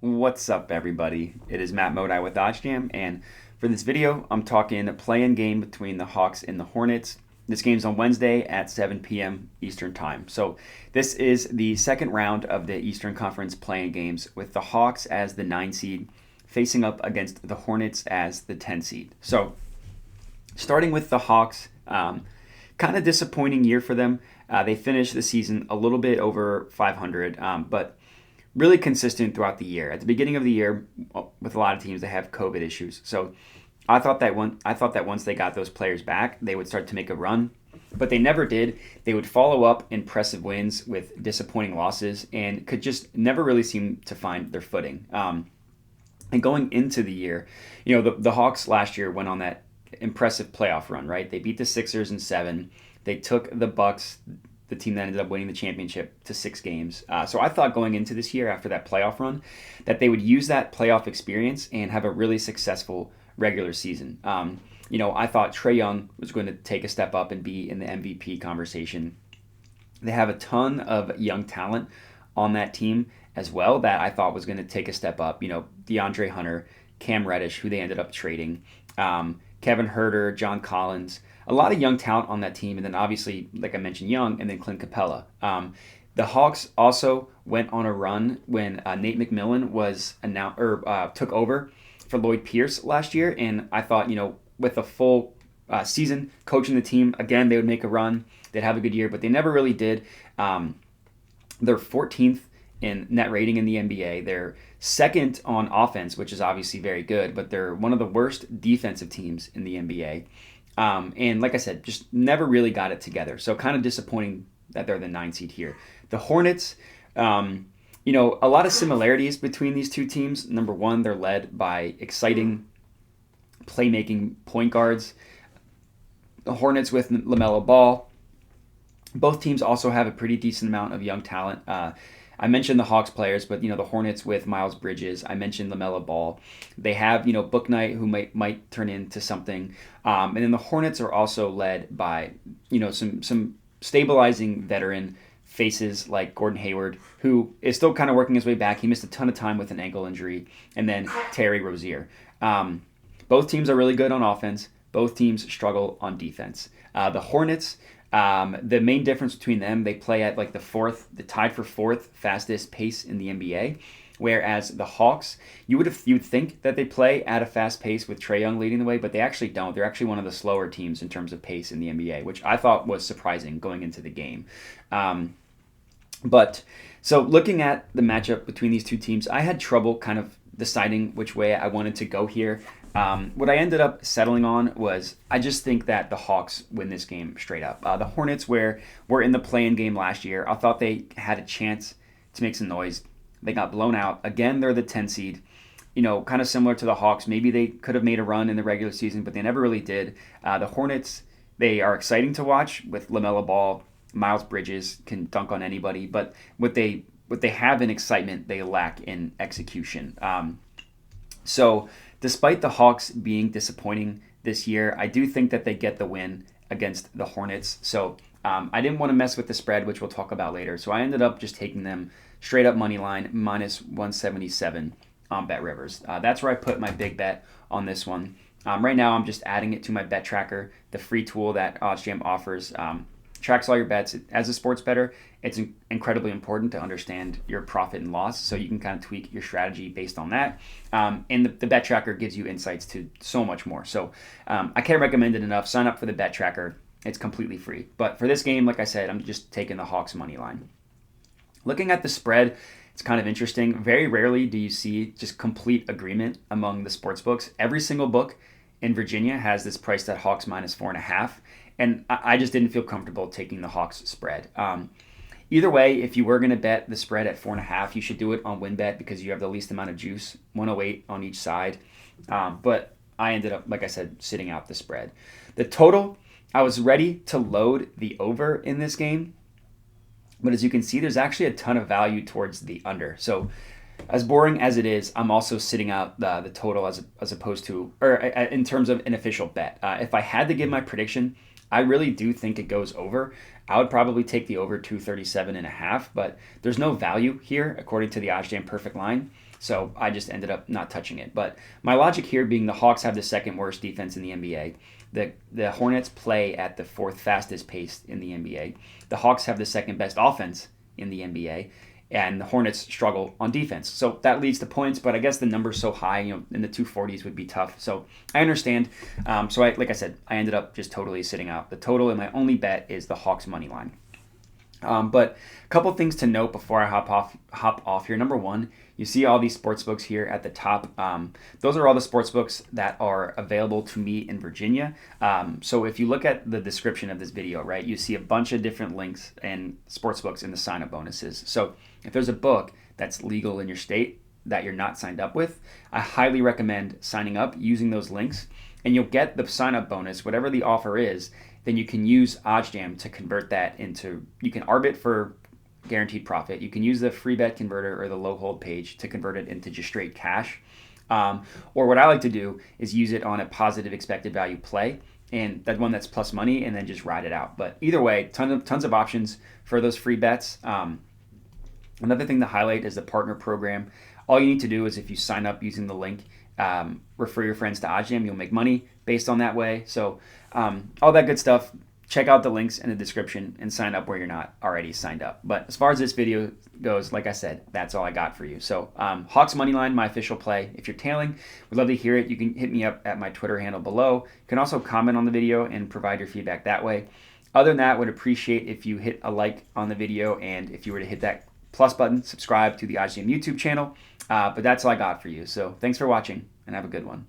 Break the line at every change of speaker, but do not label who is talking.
What's up, everybody? It is Matt Modi with OddsJam, and for this video, I'm talking a play-in game between the Hawks and the Hornets. This game's on Wednesday at 7 p.m. Eastern Time. So this is the second round of the Eastern Conference play-in games, with the Hawks as the 9 seed facing up against the Hornets as the 10 seed. So starting with the Hawks, kind of disappointing year for them. They finished the season a little bit over 500, but really consistent throughout the year. At the beginning of the year, with a lot of teams, they have COVID issues. So I thought that once they got those players back, they would start to make a run, but they never did. They would follow up impressive wins with disappointing losses and could just never really seem to find their footing. And going into the year, the Hawks last year went on that impressive playoff run, right? They beat the Sixers in 7. They took the Bucks, the team that ended up winning the championship, to 6 games. So I thought going into this year, after that playoff run, that they would use that playoff experience and have a really successful regular season. I thought Trae Young was going to take a step up and be in the MVP conversation. They have a ton of young talent on that team as well that I thought was going to take a step up. DeAndre Hunter, Cam Reddish, who they ended up trading, Kevin Huerter, John Collins, a lot of young talent on that team, and then obviously, like I mentioned, Young, and then Clint Capella. The Hawks also went on a run when Nate McMillan was took over for Lloyd Pierce last year, and I thought, with a full season coaching the team, again, they would make a run, they'd have a good year, but they never really did. They're 14th in net rating in the NBA. They're second on offense, which is obviously very good, but they're one of the worst defensive teams in the NBA. And like I said, just never really got it together. So kind of disappointing that they're the 9 seed here. The Hornets, a lot of similarities between these two teams. Number one, they're led by exciting playmaking point guards. The Hornets with LaMelo Ball. Both teams also have a pretty decent amount of young talent. I mentioned the Hawks players, but the Hornets with Miles Bridges. I mentioned LaMelo Ball. They have Bouknight, who might turn into something, and then the Hornets are also led by some stabilizing veteran faces like Gordon Hayward, who is still kind of working his way back. He missed a ton of time with an ankle injury, and then Terry Rozier. Both teams are really good on offense. Both teams struggle on defense. The Hornets. The main difference between them, they play at the tied for 4th fastest pace in the NBA, whereas the Hawks, you'd think that they play at a fast pace with Trae Young leading the way, but they actually don't. They're actually one of the slower teams in terms of pace in the NBA, which I thought was surprising going into the game. But so looking at the matchup between these two teams, I had trouble kind of deciding which way I wanted to go here. What I ended up settling on was I just think that the Hawks win this game straight up. The Hornets were in the play-in game last year. I thought they had a chance to make some noise. They got blown out. Again, they're the 10 seed. Kind of similar to the Hawks. Maybe they could have made a run in the regular season, but they never really did. The Hornets, they are exciting to watch with LaMelo Ball. Miles Bridges can dunk on anybody, but what they have in excitement, they lack in execution. So despite the Hawks being disappointing this year, I do think that they get the win against the Hornets. So I didn't want to mess with the spread, which we'll talk about later. So I ended up just taking them straight up money line, minus 177 on BetRivers. That's where I put my big bet on this one. Right now, I'm just adding it to my bet tracker, the free tool that OddsJam offers. Tracks all your bets. As a sports bettor, it's incredibly important to understand your profit and loss, so you can kind of tweak your strategy based on that. And the bet tracker gives you insights to so much more. So I can't recommend it enough. Sign up for the bet tracker. It's completely free. But for this game, like I said, I'm just taking the Hawks money line. Looking at the spread, it's kind of interesting. Very rarely do you see just complete agreement among the sports books. Every single book in Virginia has this priced at Hawks minus 4.5. And I just didn't feel comfortable taking the Hawks spread. Either way, if you were going to bet the spread at 4.5, you should do it on WinBet because you have the least amount of juice, 108 on each side. But I ended up, like I said, sitting out the spread. The total, I was ready to load the over in this game. But as you can see, there's actually a ton of value towards the under. So as boring as it is, I'm also sitting out the total as opposed to, or in terms of an official bet. If I had to give my prediction, I really do think it goes over. I would probably take the over 237.5, but there's no value here according to the OddsJam perfect line. So I just ended up not touching it. But my logic here being the Hawks have the second worst defense in the NBA. The Hornets play at the fourth fastest pace in the NBA. The Hawks have the second best offense in the NBA. And the Hornets struggle on defense. So that leads to points, but I guess the number's so high, in the 240s would be tough. So I understand. Like I said, I ended up just totally sitting out the total, and my only bet is the Hawks money line. But a couple things to note before I hop off here. Number one, you see all these sports books here at the top. Those are all the sports books that are available to me in Virginia. So if you look at the description of this video, right, you see a bunch of different links and sports books in the sign-up bonuses. So if there's a book that's legal in your state that you're not signed up with, I highly recommend signing up using those links, and you'll get the sign-up bonus, whatever the offer is. Then you can use OddsJam to convert that into, you can arbit for guaranteed profit. You can use the free bet converter or the low hold page to convert it into just straight cash. Or what I like to do is use it on a positive expected value play, and that one that's plus money, and then just ride it out. But either way, tons of options for those free bets. Another thing to highlight is the partner program. All you need to do is, if you sign up using the link, refer your friends to OddsJam, you'll make money based on that way. So all that good stuff. Check out the links in the description and sign up where you're not already signed up. But as far as this video goes, like I said, that's all I got for you. So Hawks Moneyline, my official play. If you're tailing, we'd love to hear it. You can hit me up at my Twitter handle below. You can also comment on the video and provide your feedback that way. Other than that, would appreciate if you hit a like on the video, and if you were to hit that plus button, subscribe to the OddsJam YouTube channel. But that's all I got for you. So thanks for watching, and have a good one.